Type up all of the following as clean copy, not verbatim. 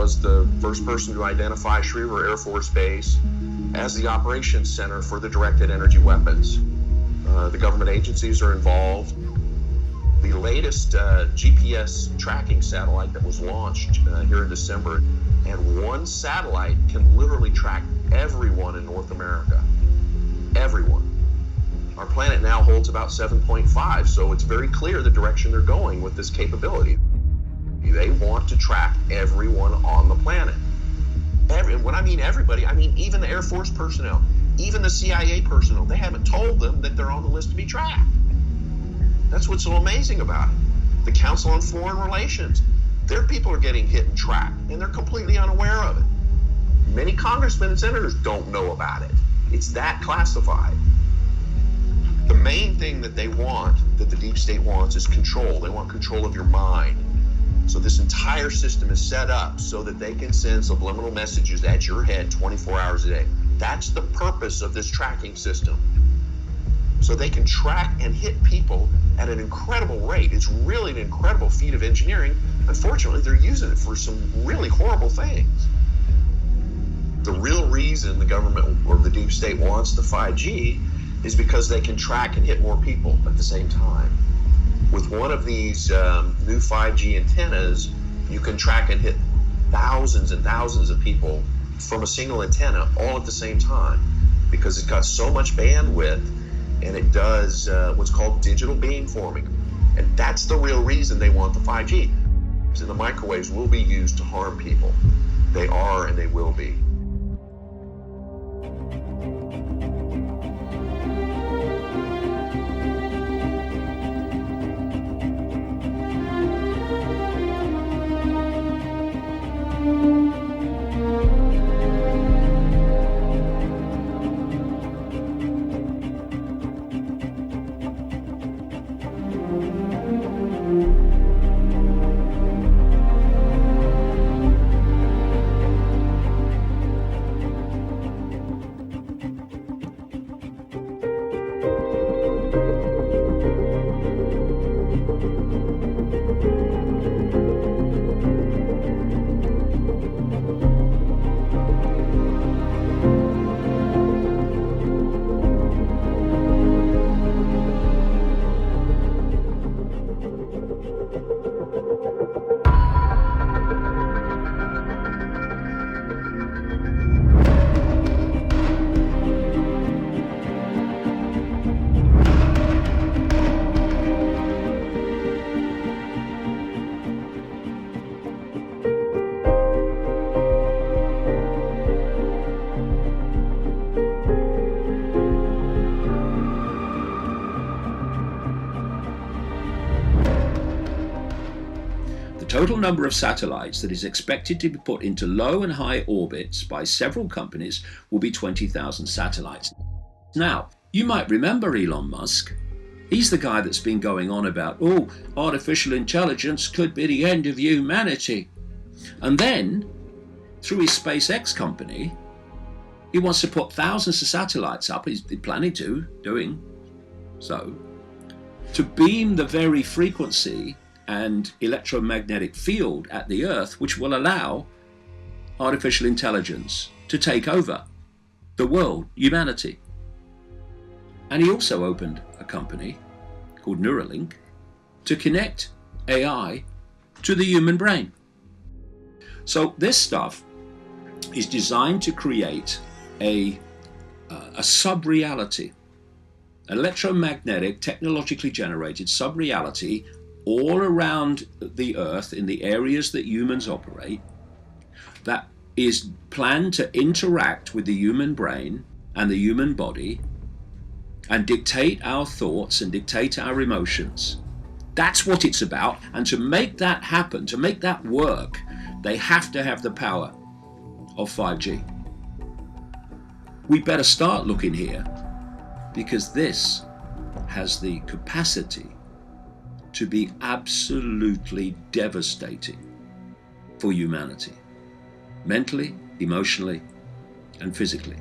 was the first person to identify Schriever Air Force Base as the operations center for the directed energy weapons. The government agencies are involved. The latest GPS tracking satellite that was launched here in December, and one satellite can literally track everyone in North America. Everyone. Our planet now holds about 7.5, so it's very clear the direction they're going with this capability. They want to track everyone on the planet. When I mean everybody, I mean even the Air Force personnel, even the CIA personnel. They haven't told them that they're on the list to be tracked. That's what's so amazing about it. The Council on Foreign Relations, their people are getting hit and tracked, and they're completely unaware of it. Many congressmen and senators don't know about it. It's that classified. The main thing that they want, that the deep state wants, is control. They want control of your mind. So this entire system is set up so that they can send subliminal messages at your head 24 hours a day. That's the purpose of this tracking system. So they can track and hit people at an incredible rate. It's really an incredible feat of engineering. Unfortunately, they're using it for some really horrible things. The real reason the government or the deep state wants the 5G is because they can track and hit more people at the same time. With one of these new 5G antennas, you can track and hit thousands and thousands of people from a single antenna all at the same time, because it's got so much bandwidth, and it does what's called digital beamforming. And that's the real reason they want the 5G. So the microwaves will be used to harm people. They are, and they will be. Total number of satellites that is expected to be put into low and high orbits by several companies will be 20,000 satellites. Now, you might remember Elon Musk. He's the guy that's been going on about, oh, artificial intelligence could be the end of humanity. And then, through his SpaceX company, he wants to put thousands of satellites up, he's planning to, doing so, to beam the very frequency and electromagnetic field at the Earth, which will allow artificial intelligence to take over the world, humanity. And he also opened a company called Neuralink to connect AI to the human brain. So this stuff is designed to create a sub-reality, electromagnetic, technologically generated sub-reality all around the Earth in the areas that humans operate, that is planned to interact with the human brain and the human body and dictate our thoughts and dictate our emotions. That's what it's about. And to make that happen, to make that work, they have to have the power of 5G. We better start looking here, because this has the capacity to be absolutely devastating for humanity, mentally, emotionally, and physically.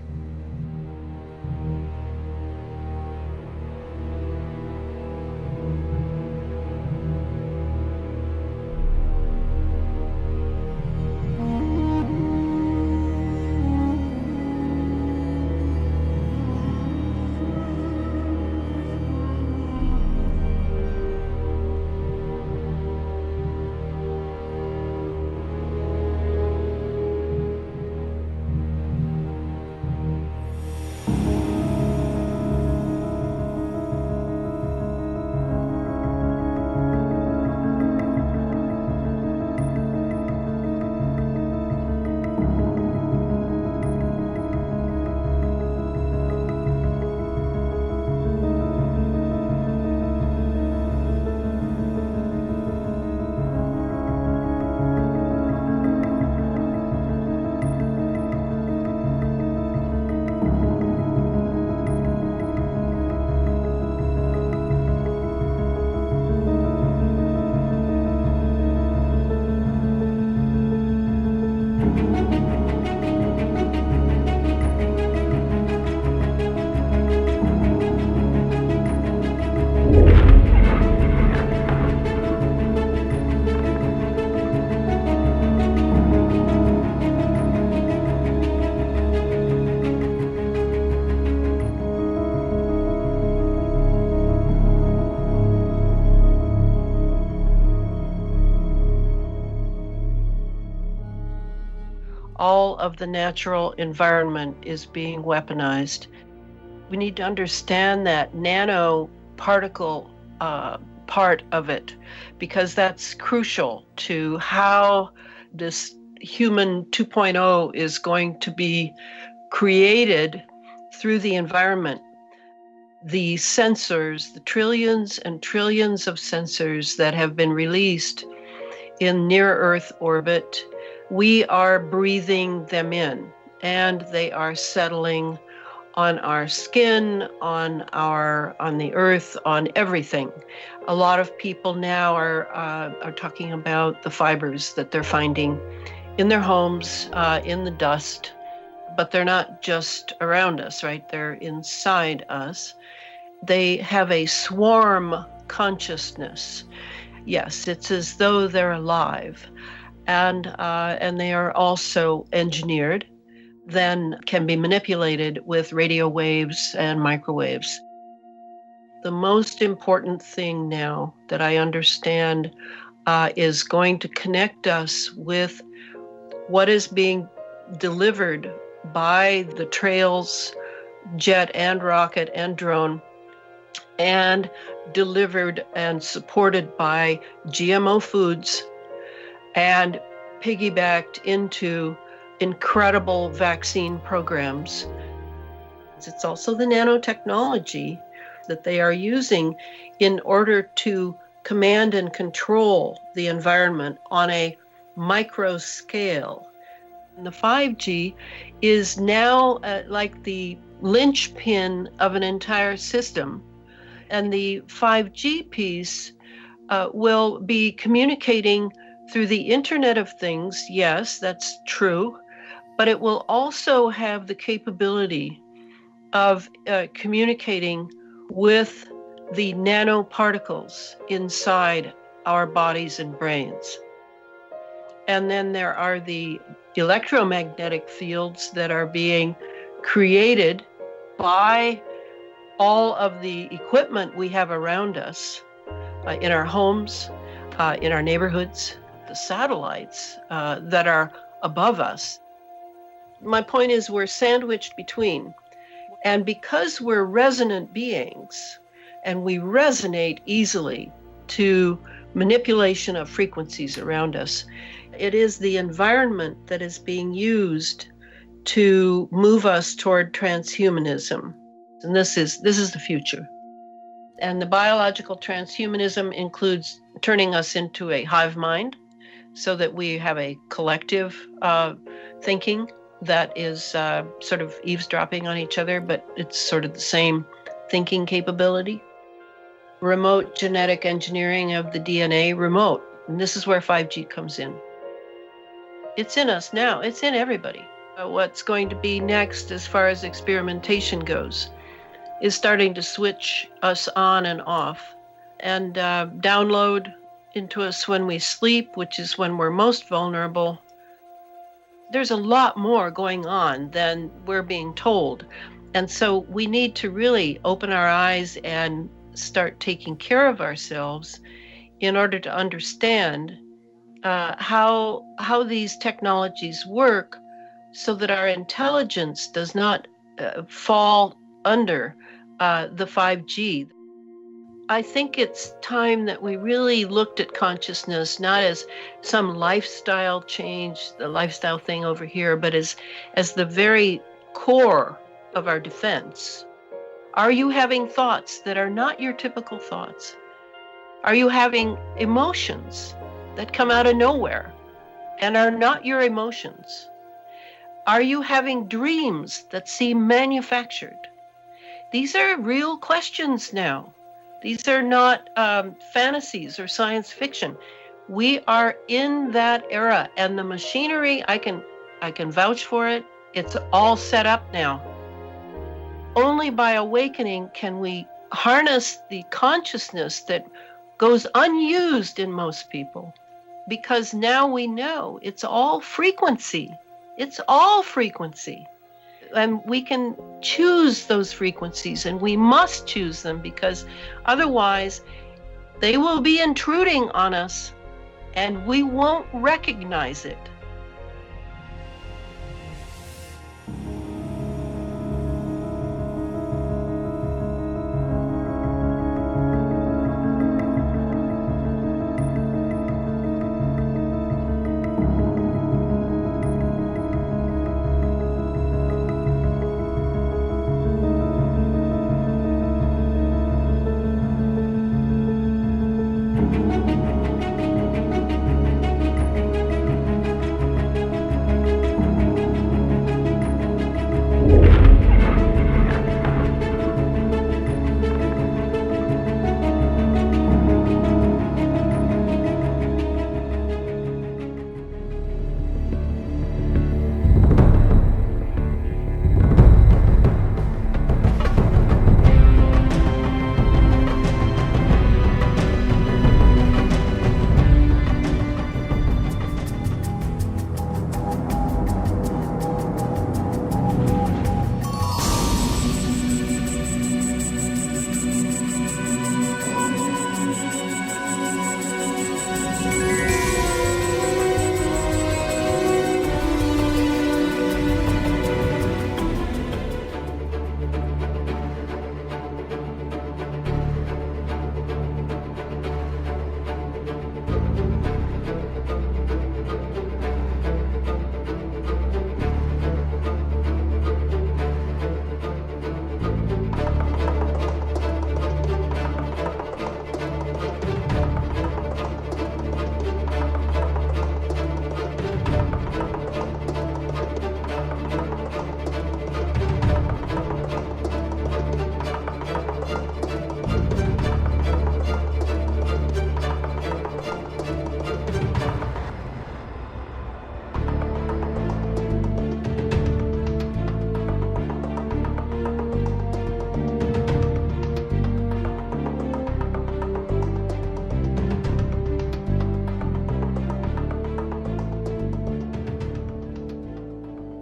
all of the natural environment is being weaponized. We need to understand that nanoparticle part of it, because that's crucial to how this human 2.0 is going to be created through the environment. The sensors, the trillions and trillions of sensors that have been released in near-Earth orbit, we are breathing them in, and they are settling on our skin, on the Earth, on everything. A lot of people now are talking about the fibers that they're finding in their homes, in the dust, but they're not just around us, right? They're inside us. They have a swarm consciousness. Yes, it's as though they're alive, and they are also engineered, then can be manipulated with radio waves and microwaves. The most important thing now that I understand is going to connect us with what is being delivered by the trails, jet and rocket and drone, and delivered and supported by GMO foods and piggybacked into incredible vaccine programs. It's also the nanotechnology that they are using in order to command and control the environment on a micro scale. And the 5G is now like the linchpin of an entire system. And the 5G piece will be communicating through the Internet of Things. Yes, that's true. But it will also have the capability of communicating with the nanoparticles inside our bodies and brains. And then there are the electromagnetic fields that are being created by all of the equipment we have around us, in our homes, in our neighborhoods, the satellites that are above us. My point is we're sandwiched between. And because we're resonant beings and we resonate easily to manipulation of frequencies around us, it is the environment that is being used to move us toward transhumanism. And this is the future. And the biological transhumanism includes turning us into a hive mind so that we have a collective thinking that is sort of eavesdropping on each other, but it's sort of the same thinking capability. Remote genetic engineering of the DNA, remote. And this is where 5G comes in. It's in us now. It's in everybody. What's going to be next as far as experimentation goes is starting to switch us on and off and download into us when we sleep, which is when we're most vulnerable. There's a lot more going on than we're being told. And so we need to really open our eyes and start taking care of ourselves in order to understand how these technologies work so that our intelligence does not fall under the 5G. I think it's time that we really looked at consciousness not as some lifestyle change, the lifestyle thing over here, but as the very core of our defense. Are you having thoughts that are not your typical thoughts? Are you having emotions that come out of nowhere and are not your emotions? Are you having dreams that seem manufactured? These are real questions now. These are not fantasies or science fiction. We are in that era, and the machinery, I can vouch for it. It's all set up now. Only by awakening can we harness the consciousness that goes unused in most people, because now we know it's all frequency. It's all frequency. And we can choose those frequencies, and we must choose them, because otherwise they will be intruding on us and we won't recognize it.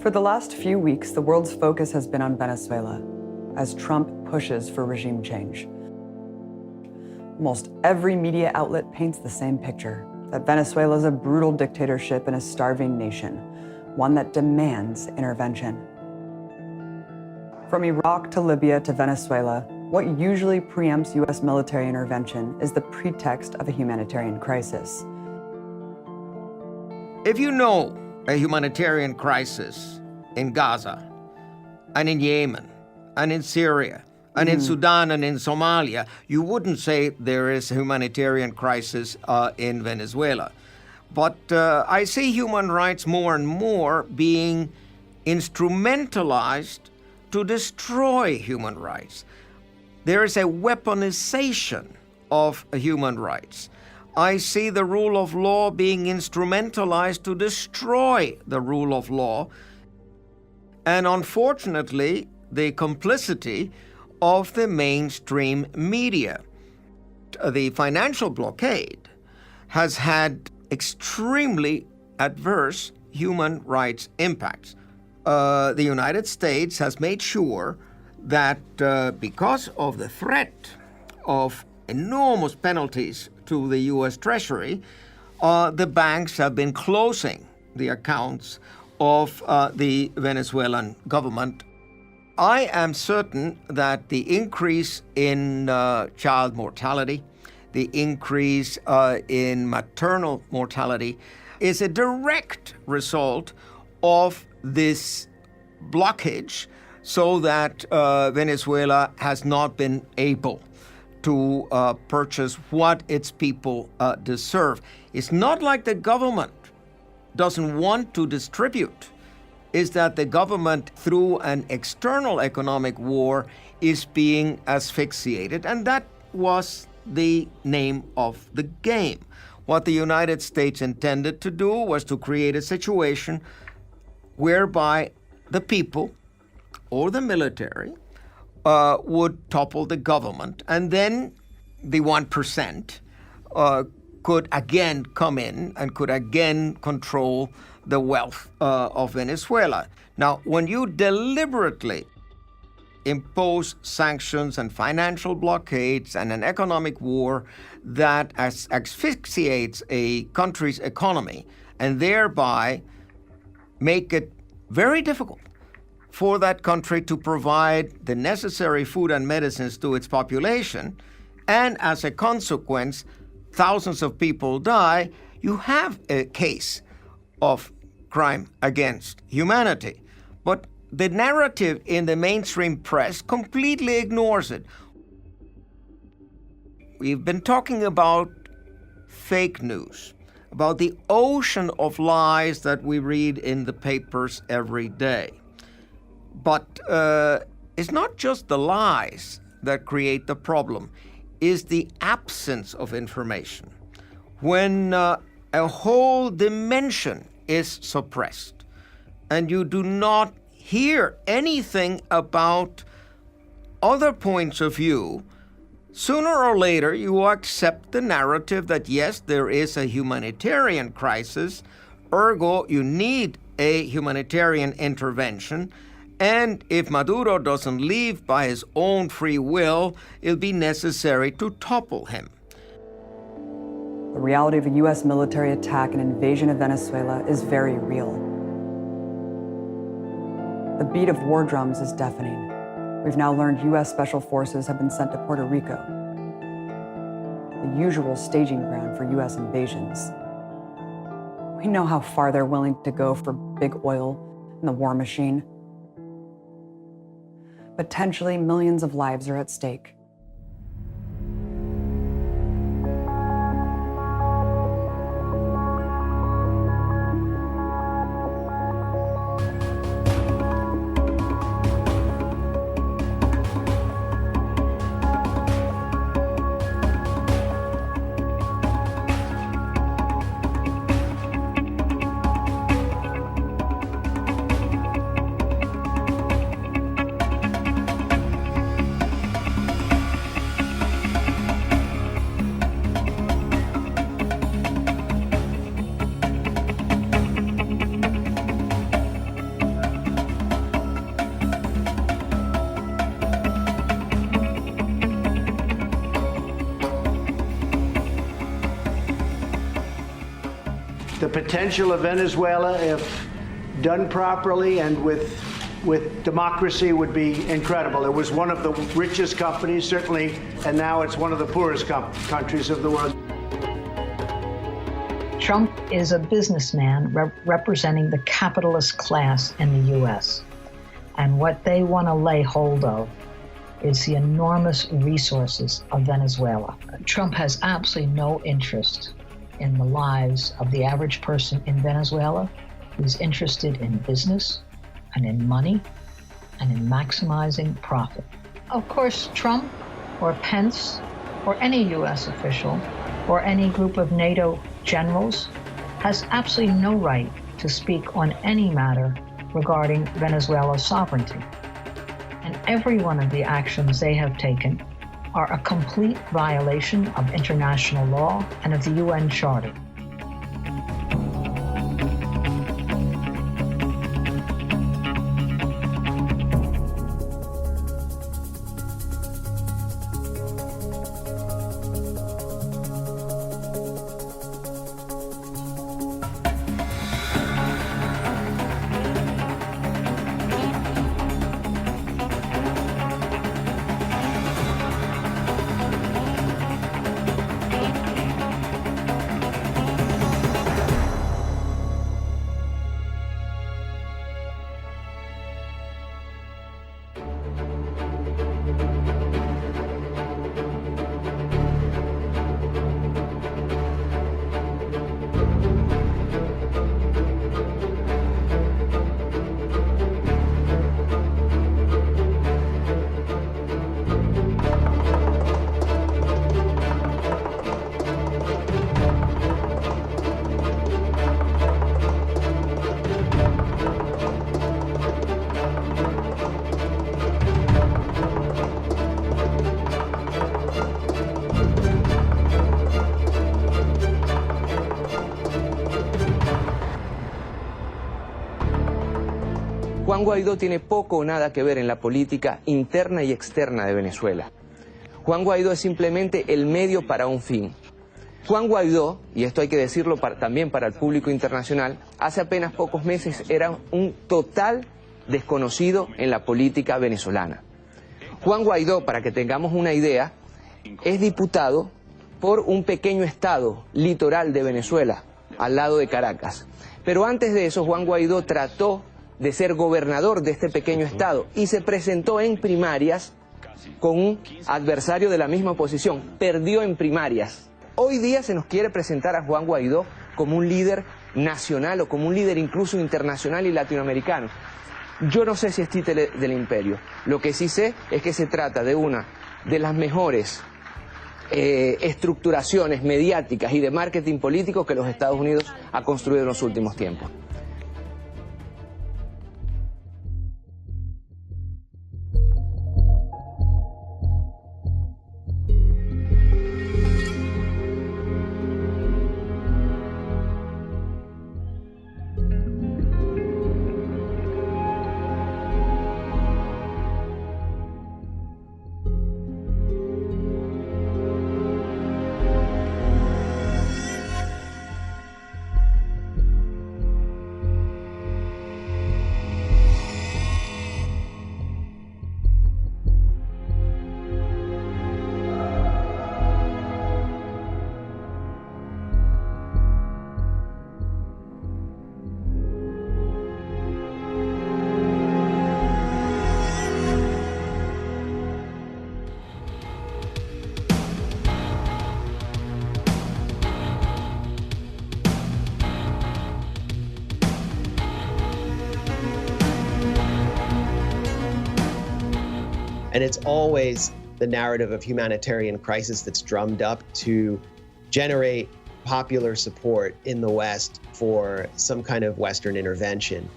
For the last few weeks, the world's focus has been on Venezuela, as Trump pushes for regime change. Almost every media outlet paints the same picture, that Venezuela is a brutal dictatorship and a starving nation, one that demands intervention. From Iraq to Libya to Venezuela, what usually preempts U.S. military intervention is the pretext of a humanitarian crisis. If you know a humanitarian crisis in Gaza, and in Yemen, and in Syria, and in Sudan, and in Somalia, you wouldn't say there is a humanitarian crisis in Venezuela. But I see human rights more and more being instrumentalized to destroy human rights. There is a weaponization of human rights. I see the rule of law being instrumentalized to destroy the rule of law. And unfortunately, the complicity of the mainstream media. The financial blockade has had extremely adverse human rights impacts. The United States has made sure that because of the threat of enormous penalties to the U.S. Treasury, the banks have been closing the accounts of the Venezuelan government. I am certain that the increase in child mortality, the increase in maternal mortality is a direct result of this blockage, so that Venezuela has not been able to purchase what its people deserve. It's not like the government doesn't want to distribute. Is that the government, through an external economic war, is being asphyxiated. And that was the name of the game. What the United States intended to do was to create a situation whereby the people or the military would topple the government, and then the 1% could again come in and could again control the wealth of Venezuela. Now, when you deliberately impose sanctions and financial blockades and an economic war that asphyxiates a country's economy and thereby make it very difficult for that country to provide the necessary food and medicines to its population, and as a consequence, thousands of people die, you have a case of crime against humanity. But the narrative in the mainstream press completely ignores it. We've been talking about fake news, about the ocean of lies that we read in the papers every day. But it's not just the lies that create the problem, it's the absence of information. When a whole dimension is suppressed and you do not hear anything about other points of view, sooner or later you accept the narrative that yes, there is a humanitarian crisis, ergo you need a humanitarian intervention, and if Maduro doesn't leave by his own free will, it'll be necessary to topple him. The reality of a U.S. military attack and invasion of Venezuela is very real. The beat of war drums is deafening. We've now learned U.S. Special Forces have been sent to Puerto Rico, the usual staging ground for U.S. invasions. We know how far they're willing to go for big oil and the war machine. Potentially millions of lives are at stake. The potential of Venezuela, if done properly and with democracy, would be incredible. It was one of the richest companies, certainly, and now it's one of the poorest countries of the world. Trump is a businessman representing the capitalist class in the U.S. And what they want to lay hold of is the enormous resources of Venezuela. Trump has absolutely no interest in the lives of the average person in Venezuela. He's interested in business and in money and in maximizing profit. Of course, Trump or Pence or any U.S. official or any group of NATO generals has absolutely no right to speak on any matter regarding Venezuela's sovereignty. And every one of the actions they have taken are a complete violation of international law and of the UN Charter. Juan Guaidó tiene poco o nada que ver en la política interna y externa de Venezuela. Juan Guaidó es simplemente el medio para un fin. Juan Guaidó, y esto hay que decirlo también para el público internacional, hace apenas pocos meses era un total desconocido en la política venezolana. Juan Guaidó, para que tengamos una idea, es diputado por un pequeño estado litoral de Venezuela, al lado de Caracas. Pero antes de eso, Juan Guaidó trató de ser gobernador de este pequeño estado y se presentó en primarias con un adversario de la misma oposición. Perdió en primarias. Hoy día se nos quiere presentar a Juan Guaidó como un líder nacional o como un líder incluso internacional y latinoamericano. Yo no sé si es títere del imperio. Lo que sí sé es que se trata de una de las mejores estructuraciones mediáticas y de marketing político que los Estados Unidos ha construido en los últimos tiempos. And it's always the narrative of humanitarian crisis that's drummed up to generate popular support in the West for some kind of Western intervention.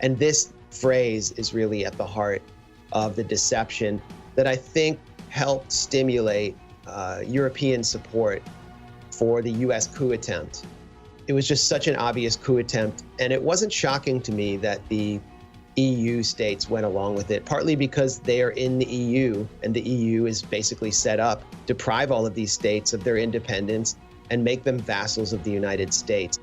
And this phrase is really at the heart of the deception that I think helped stimulate European support for the US coup attempt. It was just such an obvious coup attempt, and it wasn't shocking to me that the EU states went along with it, partly because they are in the EU, and the EU is basically set up to deprive all of these states of their independence and make them vassals of the United States.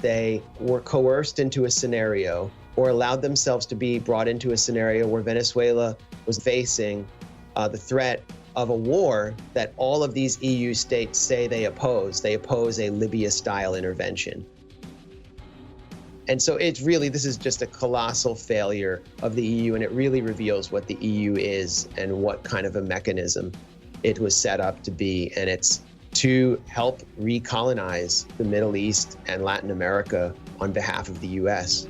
they were coerced into a scenario or allowed themselves to be brought into a scenario where Venezuela was facing the threat of a war that all of these EU states say they oppose. They oppose a Libya-style intervention. And so it's really, this is just a colossal failure of the EU, and it really reveals what the EU is and what kind of a mechanism it was set up to be. And it's to help recolonize the Middle East and Latin America on behalf of the US.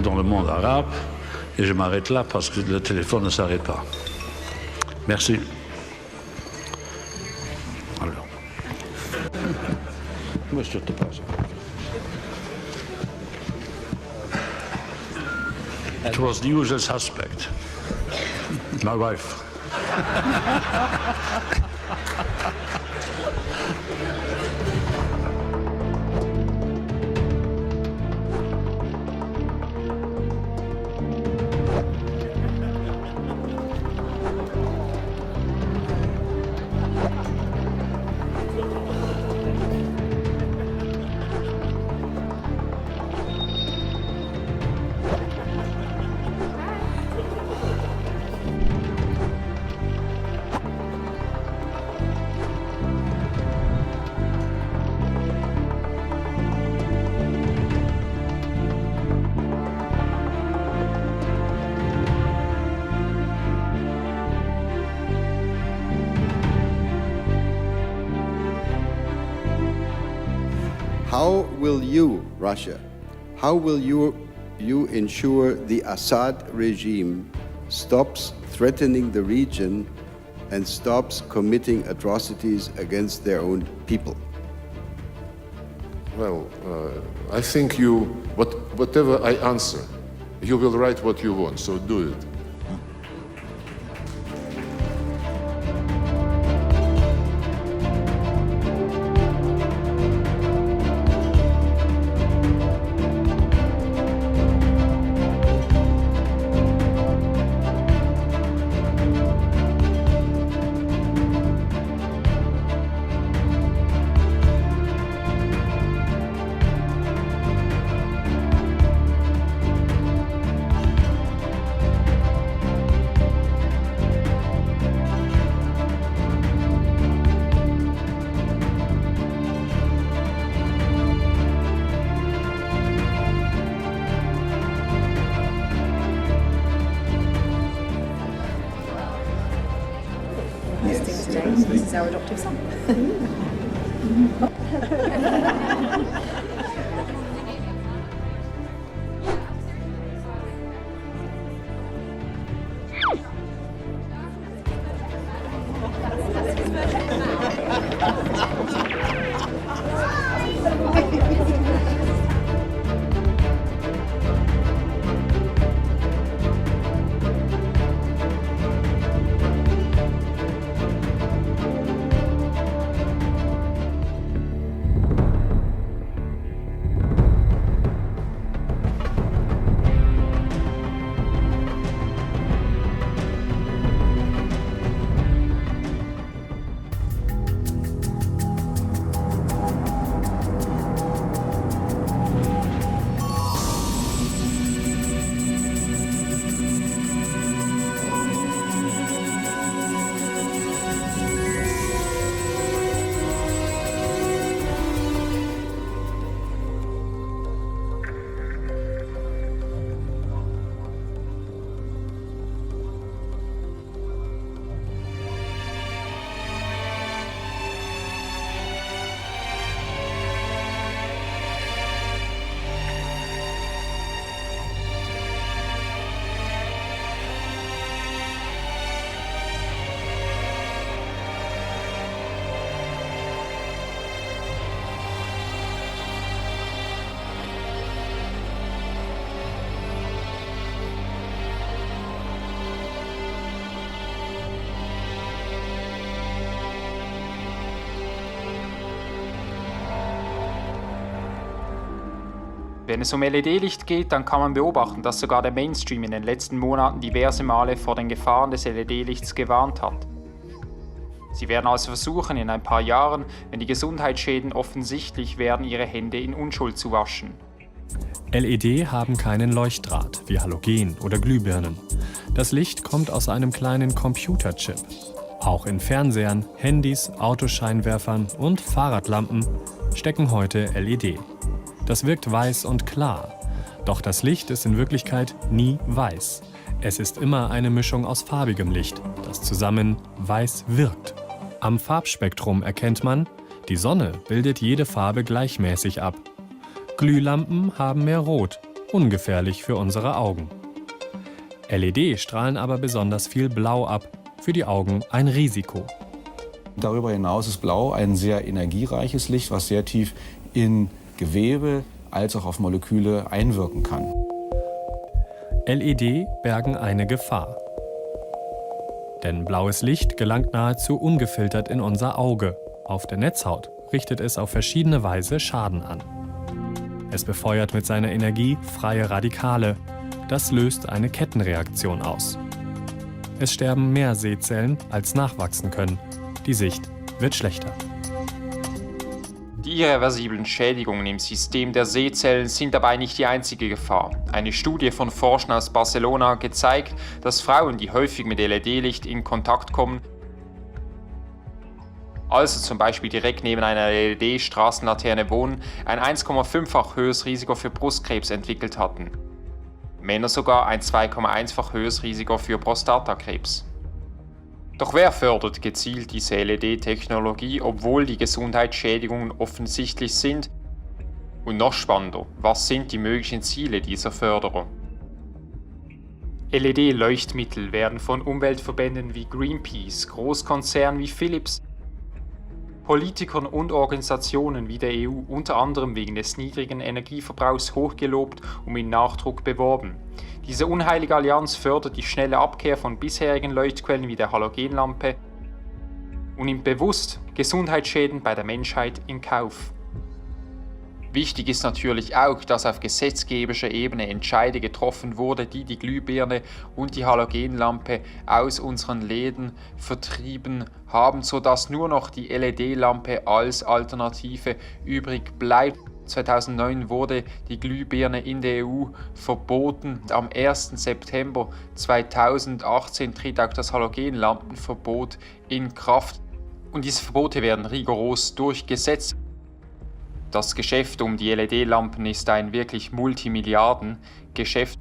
Dans le monde arabe, et je m'arrête là parce que le téléphone ne s'arrête pas. Merci. Alors. Monsieur te passe. It was the usual suspect. My wife. How will you, Russia, how will you ensure the Assad regime stops threatening the region and stops committing atrocities against their own people? Well, I think whatever I answer, you will write what you want, so do it. He's our adoptive son. Wenn es um LED-Licht geht, dann kann man beobachten, dass sogar der Mainstream in den letzten Monaten diverse Male vor den Gefahren des LED-Lichts gewarnt hat. Sie werden also versuchen, in ein paar Jahren, wenn die Gesundheitsschäden offensichtlich werden, ihre Hände in Unschuld zu waschen. LED haben keinen Leuchtdraht, wie Halogen oder Glühbirnen. Das Licht kommt aus einem kleinen Computerchip. Auch in Fernsehern, Handys, Autoscheinwerfern und Fahrradlampen stecken heute LED. Das wirkt weiß und klar. Doch das Licht ist in Wirklichkeit nie weiß. Es ist immer eine Mischung aus farbigem Licht, das zusammen weiß wirkt. Am Farbspektrum erkennt man, die Sonne bildet jede Farbe gleichmäßig ab. Glühlampen haben mehr Rot, ungefährlich für unsere Augen. LED strahlen aber besonders viel Blau ab, für die Augen ein Risiko. Darüber hinaus ist Blau ein sehr energiereiches Licht, was sehr tief in Gewebe als auch auf Moleküle einwirken kann. LED bergen eine Gefahr. Denn blaues Licht gelangt nahezu ungefiltert in unser Auge. Auf der Netzhaut richtet es auf verschiedene Weise Schaden an. Es befeuert mit seiner Energie freie Radikale. Das löst eine Kettenreaktion aus. Es sterben mehr Sehzellen, als nachwachsen können. Die Sicht wird schlechter. Die irreversiblen Schädigungen im System der Sehzellen sind dabei nicht die einzige Gefahr. Eine Studie von Forschern aus Barcelona hat gezeigt, dass Frauen, die häufig mit LED-Licht in Kontakt kommen, also zum Beispiel direkt neben einer LED-Straßenlaterne wohnen, ein 1,5-fach höheres Risiko für Brustkrebs entwickelt hatten. Männer sogar ein 2,1-fach höheres Risiko für Prostatakrebs. Doch wer fördert gezielt diese LED-Technologie, obwohl die Gesundheitsschädigungen offensichtlich sind? Und noch spannender, was sind die möglichen Ziele dieser Förderung? LED-Leuchtmittel werden von Umweltverbänden wie Greenpeace, Großkonzernen wie Philips, Politikern und Organisationen wie der EU unter anderem wegen des niedrigen Energieverbrauchs hochgelobt und mit Nachdruck beworben. Diese unheilige Allianz fördert die schnelle Abkehr von bisherigen Leuchtquellen wie der Halogenlampe und nimmt bewusst Gesundheitsschäden bei der Menschheit in Kauf. Wichtig ist natürlich auch, dass auf gesetzgeberischer Ebene Entscheide getroffen wurde, die die Glühbirne und die Halogenlampe aus unseren Läden vertrieben haben, sodass nur noch die LED-Lampe als Alternative übrig bleibt. 2009 wurde die Glühbirne in der EU verboten. Am 1. September 2018 tritt auch das Halogenlampenverbot in Kraft. Und diese Verbote werden rigoros durchgesetzt. Das Geschäft um die LED-Lampen ist ein wirklich Multimilliardengeschäft.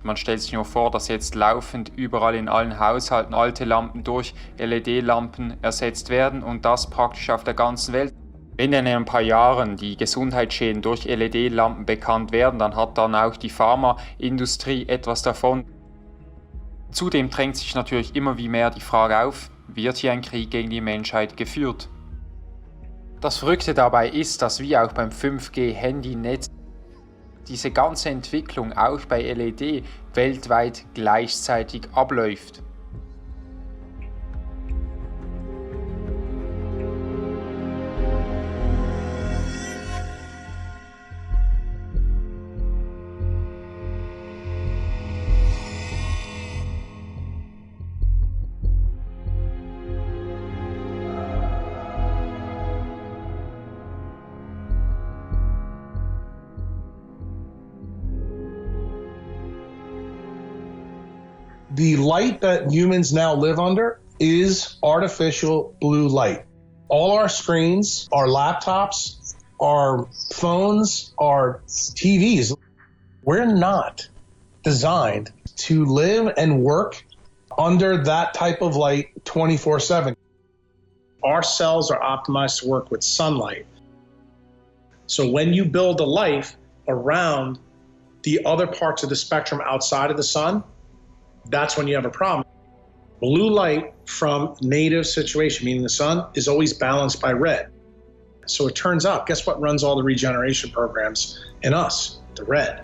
Man stellt sich nur vor, dass jetzt laufend überall in allen Haushalten alte Lampen durch LED-Lampen ersetzt werden und das praktisch auf der ganzen Welt. Wenn in ein paar Jahren die Gesundheitsschäden durch LED-Lampen bekannt werden, dann hat dann auch die Pharmaindustrie etwas davon. Zudem drängt sich natürlich immer wie mehr die Frage auf, wird hier ein Krieg gegen die Menschheit geführt? Das Verrückte dabei ist, dass wie auch beim 5G-Handynetz diese ganze Entwicklung auch bei LED weltweit gleichzeitig abläuft. The light that humans now live under is artificial blue light. All our screens, our laptops, our phones, our TVs, we're not designed to live and work under that type of light 24/7. Our cells are optimized to work with sunlight. So when you build a life around the other parts of the spectrum outside of the sun, that's when you have a problem. Blue light from native situation, meaning the sun, is always balanced by red. So it turns out, guess what runs all the regeneration programs in us? The red.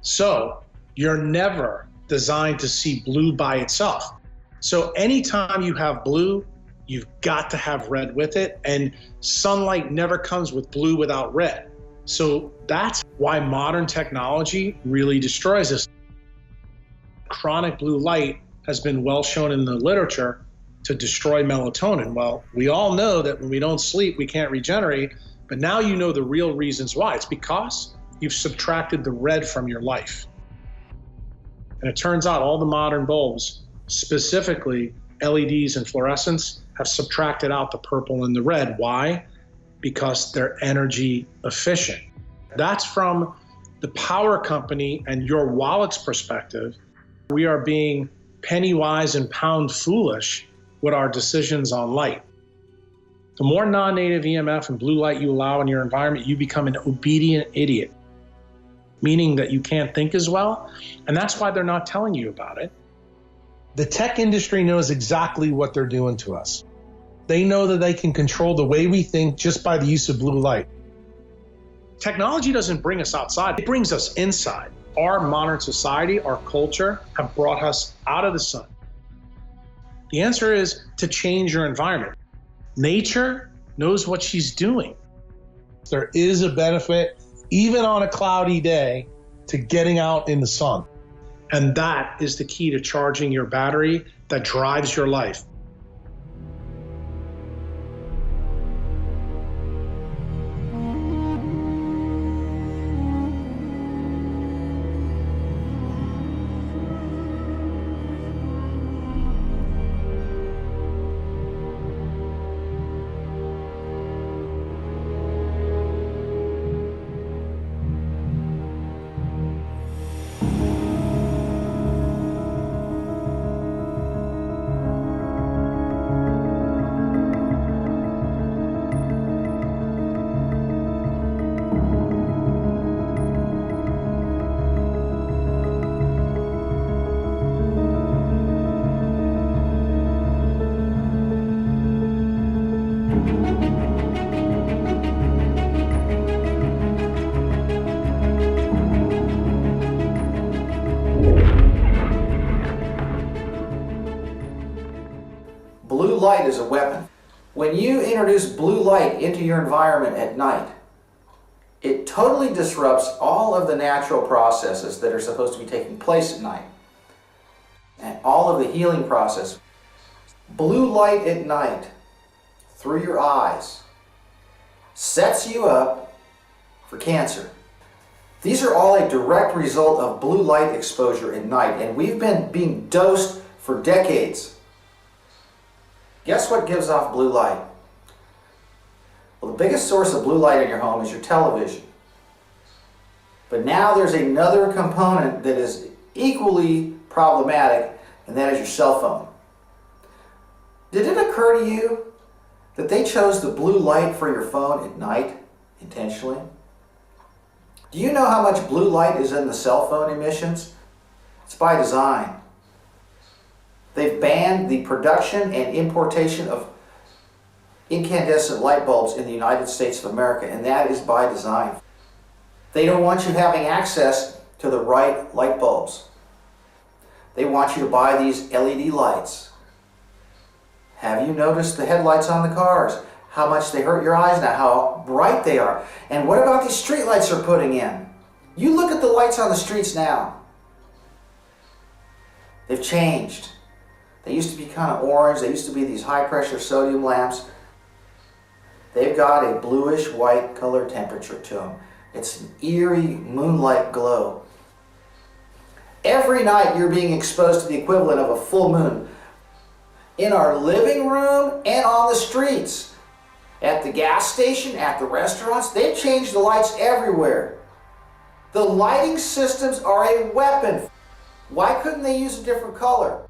So you're never designed to see blue by itself. So anytime you have blue, you've got to have red with it, and sunlight never comes with blue without red. So that's why modern technology really destroys us. Chronic blue light has been well shown in the literature to destroy melatonin. Well, we all know that when we don't sleep, we can't regenerate, but now you know the real reasons why. It's because you've subtracted the red from your life. And it turns out all the modern bulbs, specifically LEDs and fluorescents, have subtracted out the purple and the red. Why? Because they're energy efficient. That's from the power company and your wallet's perspective. We are being penny wise and pound foolish with our decisions on light. The more non-native EMF and blue light you allow in your environment, you become an obedient idiot, meaning that you can't think as well, and that's why they're not telling you about it. The tech industry knows exactly what they're doing to us. They know that they can control the way we think just by the use of blue light. Technology doesn't bring us outside, it brings us inside. Our modern society, our culture, have brought us out of the sun. The answer is to change your environment. Nature knows what she's doing. There is a benefit, even on a cloudy day, to getting out in the sun. And that is the key to charging your battery that drives your life. Blue light is a weapon. When you introduce blue light into your environment at night, it totally disrupts all of the natural processes that are supposed to be taking place at night, and all of the healing process. Blue light at night through your eyes sets you up for cancer. These are all a direct result of blue light exposure at night, and we've been being dosed for decades. Guess what gives off blue light? Well, the biggest source of blue light in your home is your television. But now there's another component that is equally problematic, and that is your cell phone. Did it occur to you that they chose the blue light for your phone at night intentionally? Do you know how much blue light is in the cell phone emissions? It's by design. They've banned the production and importation of incandescent light bulbs in the United States of America, and that is by design. They don't want you having access to the right light bulbs. They want you to buy these LED lights. Have you noticed the headlights on the cars? How much they hurt your eyes now, how bright they are. And what about these street lights they're putting in? You look at the lights on the streets now. They've changed. They used to be kind of orange. They used to be these high pressure sodium lamps. They've got a bluish white color temperature to them. It's an eerie moonlight glow. Every night you're being exposed to the equivalent of a full moon. In our living room and on the streets. At the gas station, at the restaurants, they've changed the lights everywhere. The lighting systems are a weapon. Why couldn't they use a different color?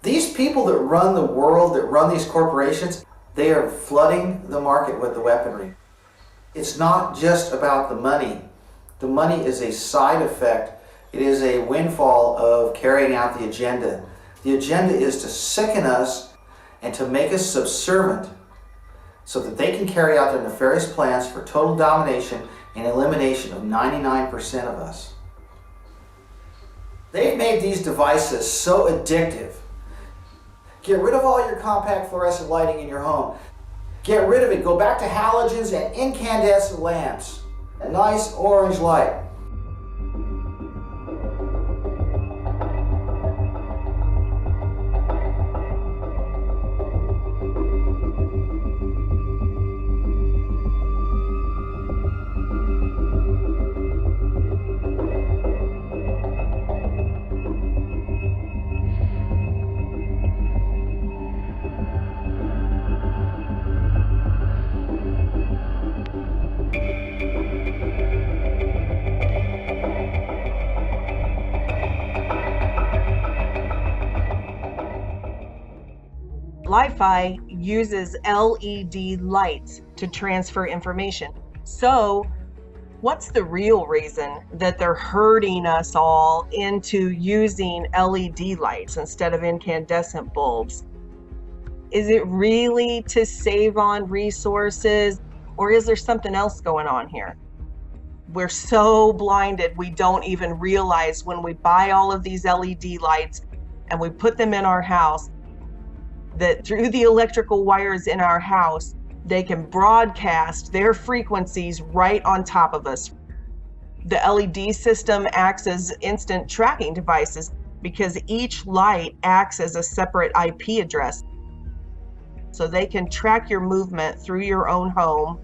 These people that run the world, that run these corporations, they are flooding the market with the weaponry. It's not just about the money. The money is a side effect. It is a windfall of carrying out the agenda. The agenda is to sicken us and to make us subservient so that they can carry out their nefarious plans for total domination and elimination of 99% of us. They've made these devices so addictive. Get rid of all your compact fluorescent lighting in your home. Get rid of it. Go back to halogens and incandescent lamps. A nice orange light. Li-Fi uses LED lights to transfer information. So what's the real reason that they're herding us all into using LED lights instead of incandescent bulbs? Is it really to save on resources, or is there something else going on here? We're so blinded we don't even realize when we buy all of these LED lights and we put them in our house that through the electrical wires in our house, they can broadcast their frequencies right on top of us. The LED system acts as instant tracking devices because each light acts as a separate IP address. So they can track your movement through your own home.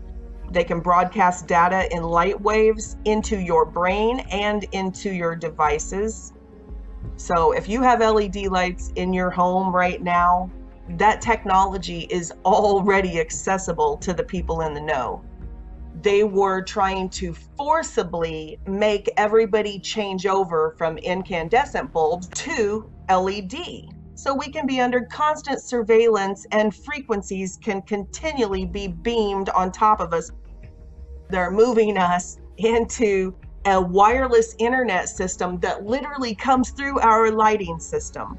They can broadcast data in light waves into your brain and into your devices. So if you have LED lights in your home right now, that technology is already accessible to the people in the know. They were trying to forcibly make everybody change over from incandescent bulbs to LED. So we can be under constant surveillance and frequencies can continually be beamed on top of us. They're moving us into a wireless internet system that literally comes through our lighting system.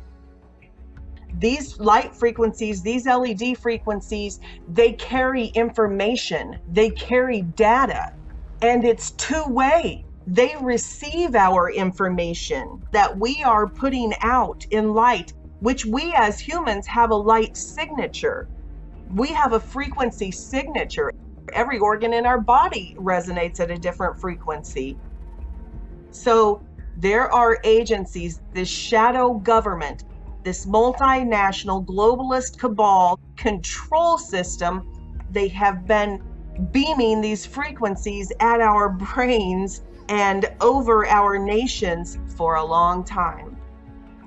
These light frequencies, these LED frequencies, they carry information, they carry data, and it's two-way. They receive our information that we are putting out in light, which we as humans have a light signature. We have a frequency signature. Every organ in our body resonates at a different frequency. So there are agencies, this shadow government, this multinational globalist cabal control system, they have been beaming these frequencies at our brains and over our nations for a long time.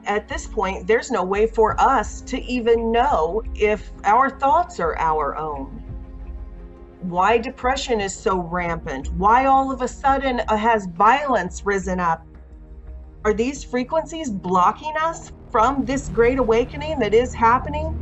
At this point, there's no way for us to even know if our thoughts are our own. why depression is so rampant, why all of a sudden has violence risen up. Are these frequencies blocking us from this great awakening that is happening?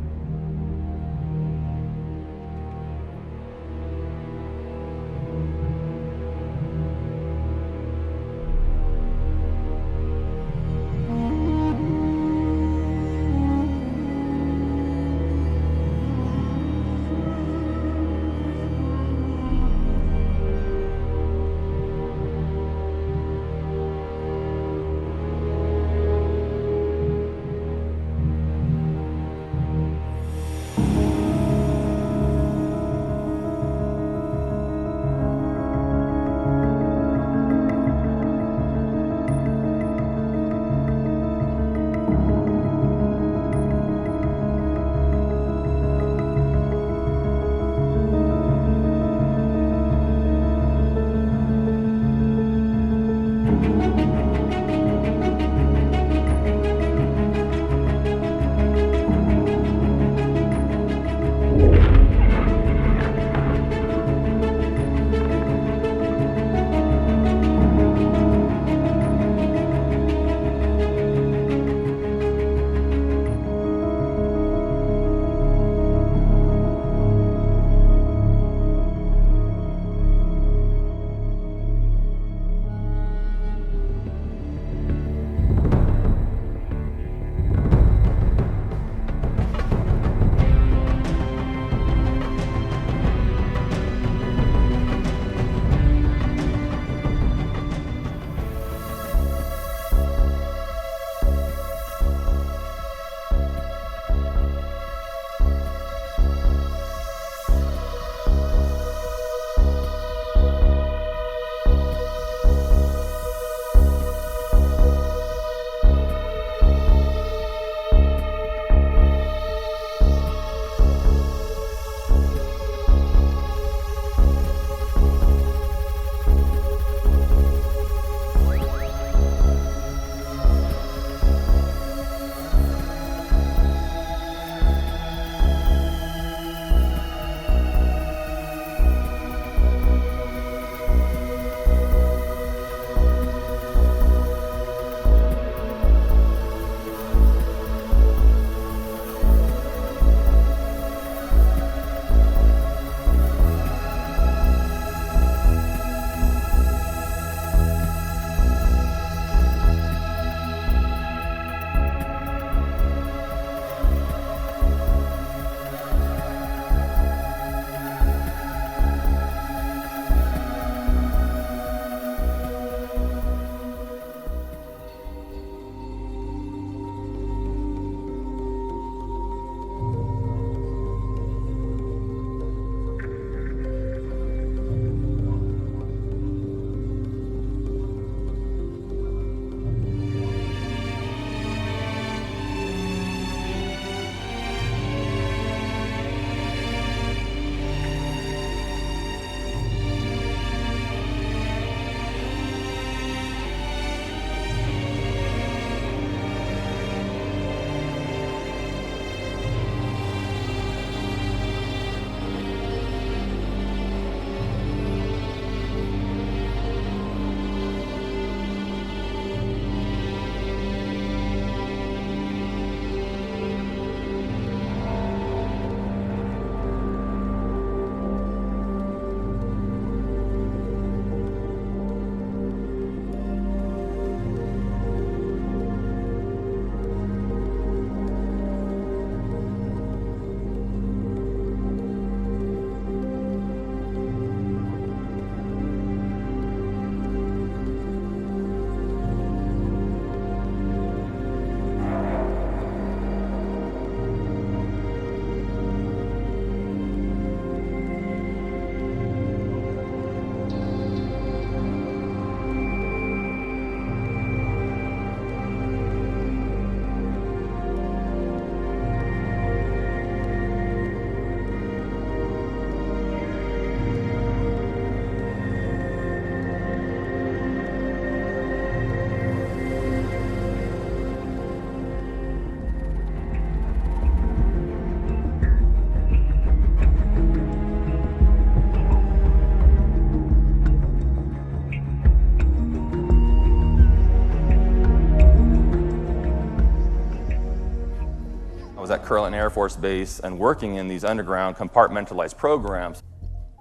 at Curlin Air Force Base and working in these underground compartmentalized programs,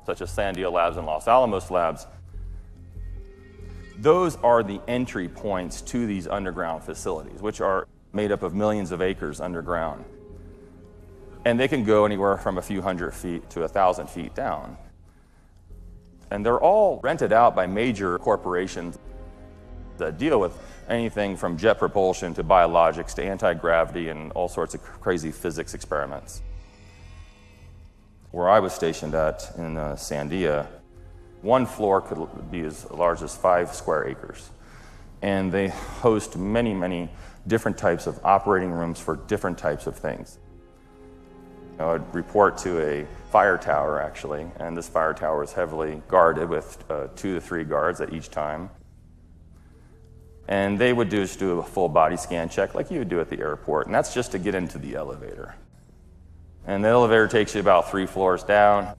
such as Sandia Labs and Los Alamos Labs, those are the entry points to these underground facilities, which are made up of millions of acres underground. And they can go anywhere from a few hundred feet to 1,000 feet down. And they're all rented out by major corporations that deal with anything from jet propulsion to biologics to anti-gravity and all sorts of crazy physics experiments. Where I was stationed at in Sandia, one floor could be as large as 5 square acres. And they host many, many different types of operating rooms for different types of things. I'd report to a fire tower, actually, and this fire tower is heavily guarded with 2 to 3 guards at each time. And they would just do a full body scan check like you would do at the airport, and that's just to get into the elevator. And the elevator takes you about 3 floors down.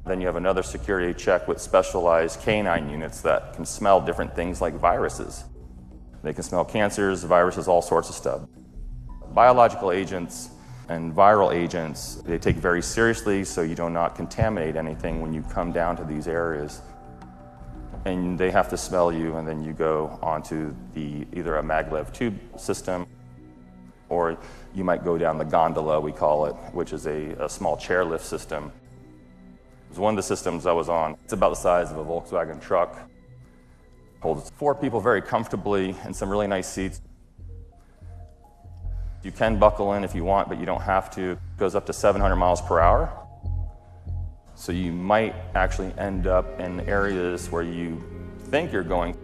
Then you have another security check with specialized canine units that can smell different things like viruses. They can smell cancers, viruses, all sorts of stuff. Biological agents and viral agents, they take very seriously so you do not contaminate anything when you come down to these areas. And they have to smell you, and then you go onto either a maglev tube system, or you might go down the gondola, we call it, which is a small chairlift system. It was one of the systems I was on. It's about the size of a Volkswagen truck. Holds 4 people very comfortably in some really nice seats. You can buckle in if you want, but you don't have to. It goes up to 700 miles per hour. So you might actually end up in areas where you think you're going.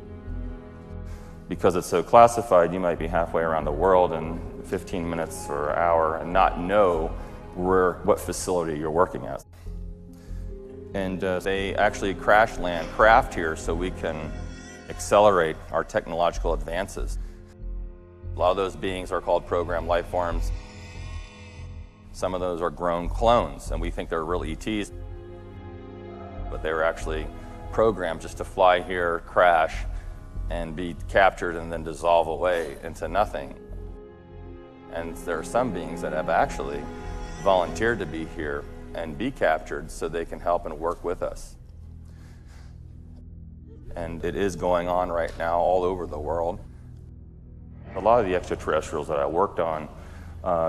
Because it's so classified, you might be halfway around the world in 15 minutes or an hour and not know what facility you're working at. And they actually crash land craft here so we can accelerate our technological advances. A lot of those beings are called programmed life forms. Some of those are grown clones, and we think they're real ETs. But they were actually programmed just to fly here, crash, and be captured and then dissolve away into nothing. And there are some beings that have actually volunteered to be here and be captured so they can help and work with us. And it is going on right now all over the world. A lot of the extraterrestrials that I worked on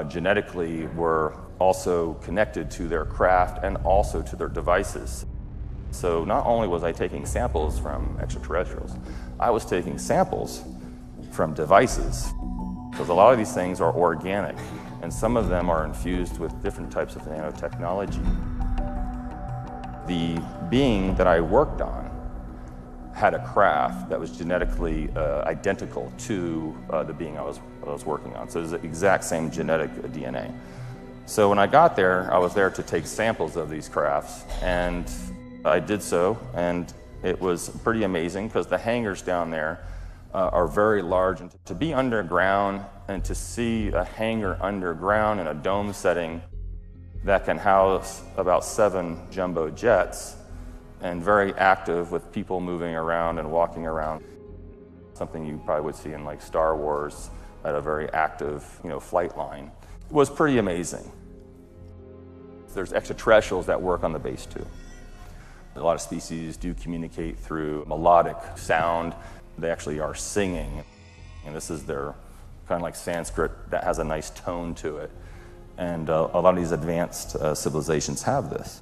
genetically were also connected to their craft and also to their devices. So not only was I taking samples from extraterrestrials, I was taking samples from devices, because a lot of these things are organic, and some of them are infused with different types of nanotechnology. The being that I worked on had a craft that was genetically identical to the being I was working on. So it was the exact same genetic DNA. So when I got there, I was there to take samples of these crafts, and I did so, and it was pretty amazing because the hangars down there are very large. And to be underground and to see a hangar underground in a dome setting that can house about 7 jumbo jets and very active with people moving around and walking around, something you probably would see in like Star Wars at a very active, flight line, was pretty amazing. There's extraterrestrials that work on the base too. A lot of species do communicate through melodic sound. They actually are singing, and this is their kind of like Sanskrit that has a nice tone to it. And a lot of these advanced civilizations have this.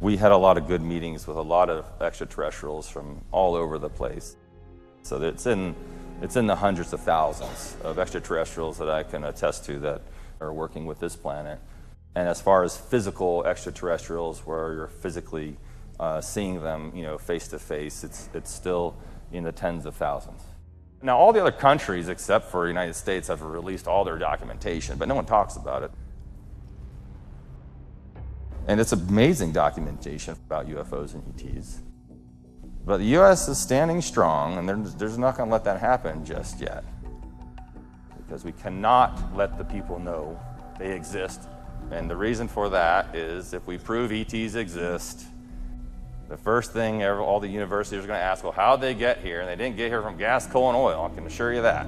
We had a lot of good meetings with a lot of extraterrestrials from all over the place. So it's in the hundreds of thousands of extraterrestrials that I can attest to that are working with this planet. And as far as physical extraterrestrials, where you're physically seeing them, face to face, it's still in the tens of thousands. Now, all the other countries except for the United States have released all their documentation, but no one talks about it. And it's amazing documentation about UFOs and ETs. But the U.S. is standing strong, and they're not going to let that happen just yet. Because we cannot let the people know they exist. And the reason for that is if we prove ETs exist, the first thing all the universities are going to ask, well, how'd they get here? And they didn't get here from gas, coal, and oil, I can assure you that.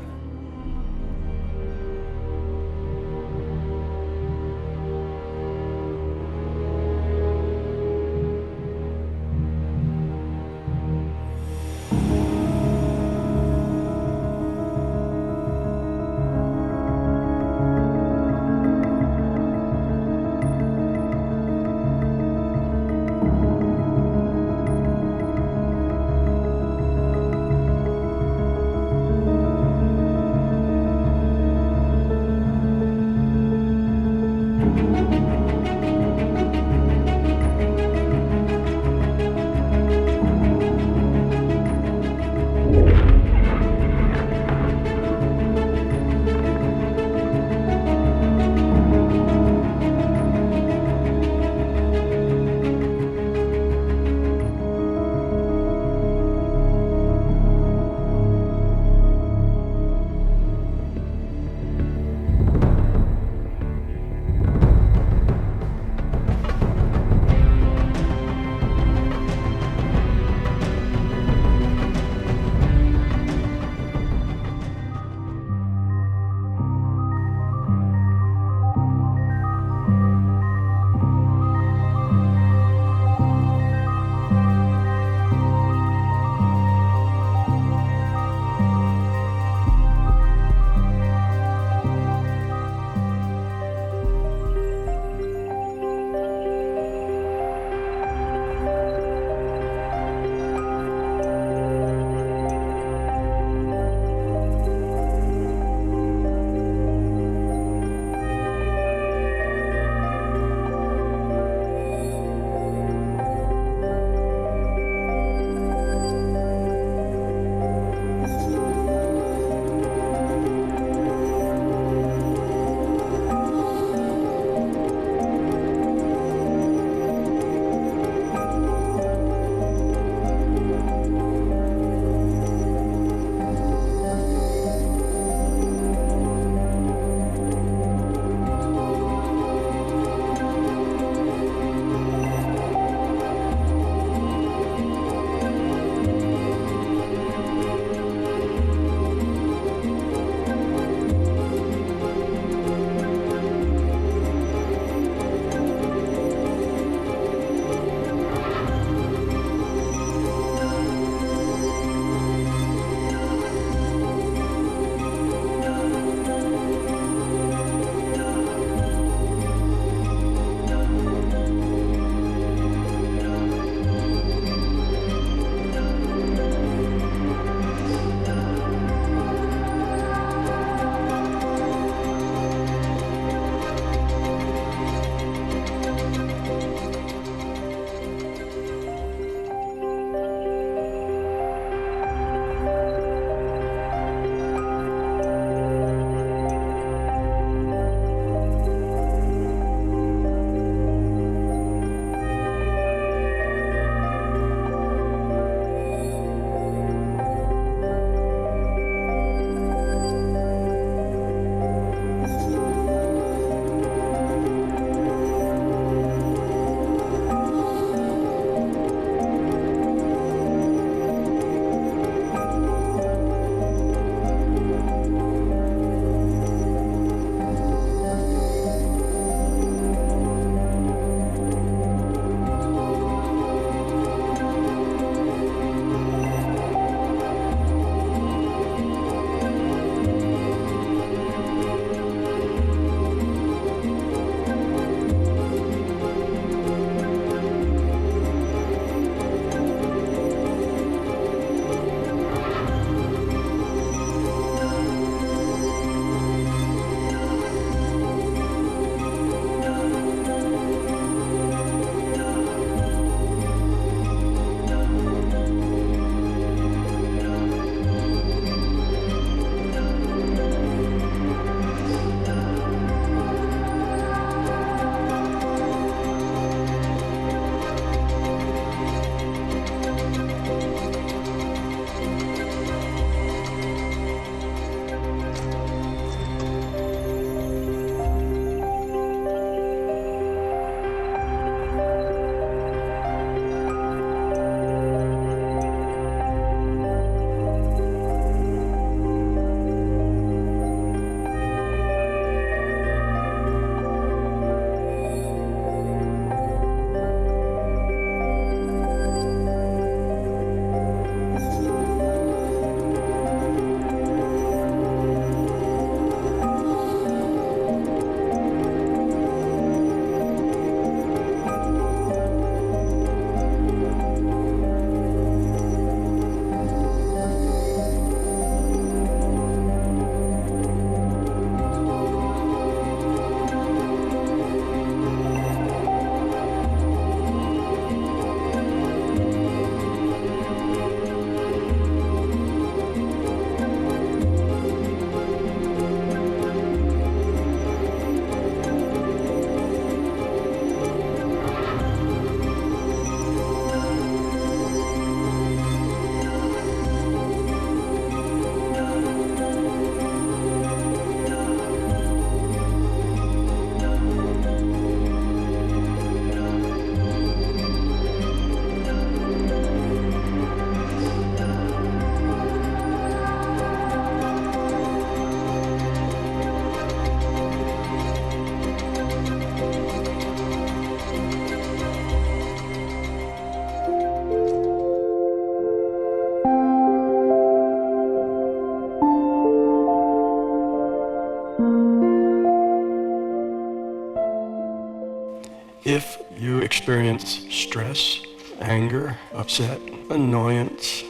If you experience stress, anger, upset, annoyance,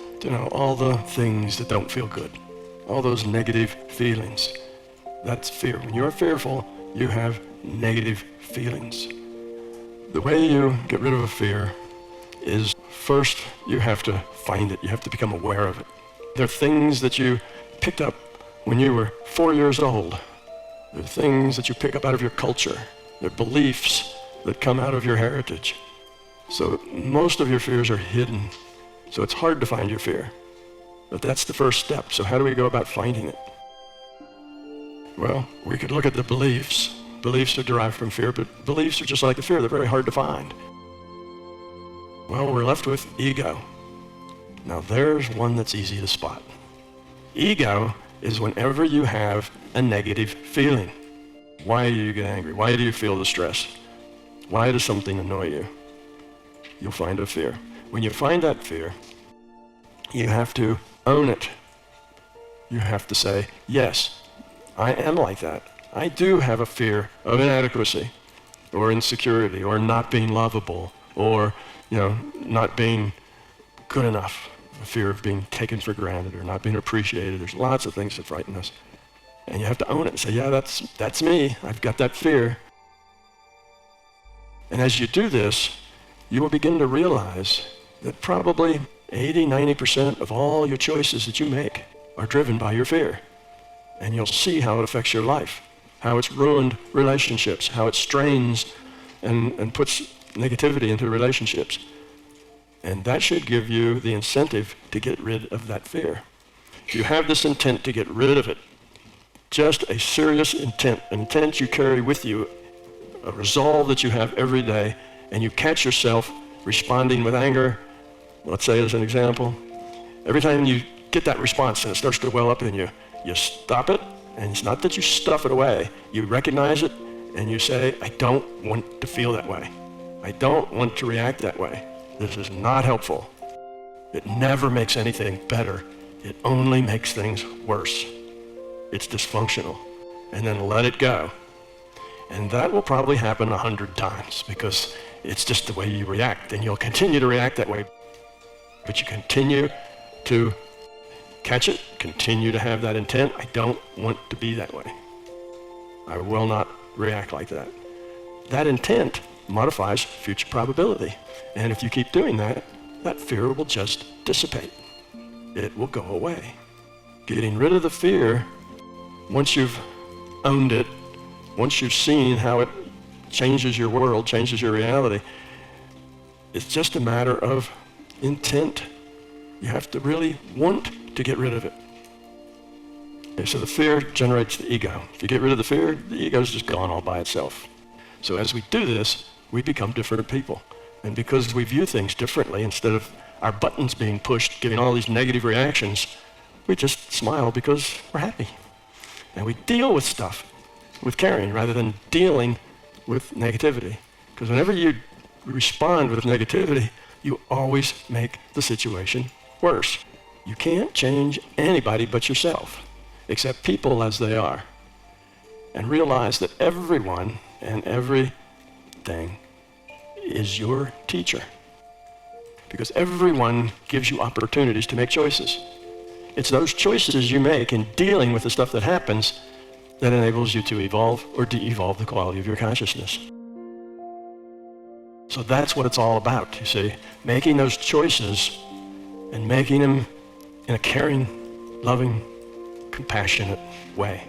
all the things that don't feel good, all those negative feelings, that's fear. When you're fearful, you have negative feelings. The way you get rid of a fear is first you have to find it. You have to become aware of it. There are things that you picked up when you were 4 years old. There are things that you pick up out of your culture. There are beliefs that come out of your heritage. So most of your fears are hidden. So it's hard to find your fear. But that's the first step. So how do we go about finding it? Well, we could look at the beliefs. Beliefs are derived from fear, but beliefs are just like the fear. They're very hard to find. Well, we're left with ego. Now there's one that's easy to spot. Ego is whenever you have a negative feeling. Why do you get angry? Why do you feel the stress? Why does something annoy you? You'll find a fear. When you find that fear, you have to own it. You have to say, yes, I am like that. I do have a fear of inadequacy or insecurity or not being lovable or, not being good enough. A fear of being taken for granted or not being appreciated. There's lots of things that frighten us. And you have to own it and say, yeah, that's me. I've got that fear. And as you do this, you will begin to realize that probably 80-90% of all your choices that you make are driven by your fear. And you'll see how it affects your life, how it's ruined relationships, how it strains and puts negativity into relationships. And that should give you the incentive to get rid of that fear. If you have this intent to get rid of it, just a serious intent, an intent you carry with you, a resolve that you have every day, and you catch yourself responding with anger, let's say as an example, every time you get that response and it starts to well up in you, you stop it, and it's not that you stuff it away. You recognize it, and you say, I don't want to feel that way. I don't want to react that way. This is not helpful. It never makes anything better. It only makes things worse. It's dysfunctional. And then let it go. And that will probably happen 100 times because it's just the way you react, and you'll continue to react that way. But you continue to catch it, continue to have that intent. I don't want to be that way. I will not react like that. That intent modifies future probability. And if you keep doing that, that fear will just dissipate. It will go away. Getting rid of the fear, once you've owned it, once you've seen how it changes your world, changes your reality, it's just a matter of intent. You have to really want to get rid of it. Okay, so the fear generates the ego. If you get rid of the fear, the ego's just gone all by itself. So as we do this, we become different people. And because we view things differently, instead of our buttons being pushed, giving all these negative reactions, we just smile because we're happy. And we deal with stuff with caring rather than dealing with negativity. Because whenever you respond with negativity, you always make the situation worse. You can't change anybody but yourself. Accept people as they are. And realize that everyone and everything is your teacher. Because everyone gives you opportunities to make choices. It's those choices you make in dealing with the stuff that happens that enables you to evolve or de-evolve the quality of your consciousness. So that's what it's all about, you see. Making those choices and making them in a caring, loving, compassionate way.